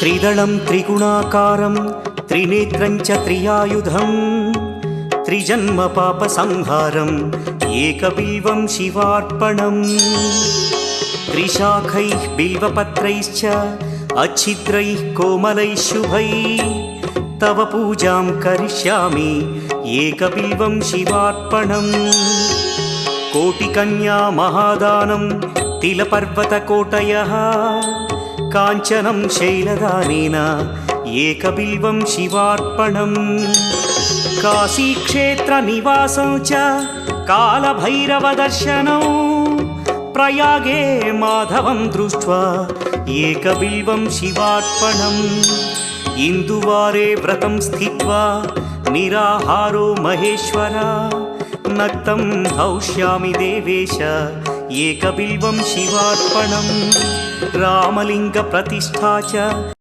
त्रिदलं त्रिगुणाकारं त्रिनेत्रं च त्रियायुधं त्रिजन्म पापसंहारम् एकबिल्वं शिवार्पणम् त्रिशाखैः बिल्वपत्रैश्च अच्छिद्रैः कोमलैः शुभैः तव पूजां करिष्यामि एकबिल्वं शिवार्पणम् कोटिकन्या महादानं तिलपर्वतकोटयः काञ्चनं शैलदानेन एकबिल्वं शिवार्पणम् काशीक्षेत्रनिवासं च कालभैरवदर्शनौ प्रयागे माधवं दृष्ट्वा एकबिल्वं शिवार्पणम् इन्दुवारे व्रतं स्थित्वा निराहारो महेश्वर नक्तं हौष्यामि देवेश एकबिल्वं शिवार्पणम् रामलिङ्गप्रतिष्ठा च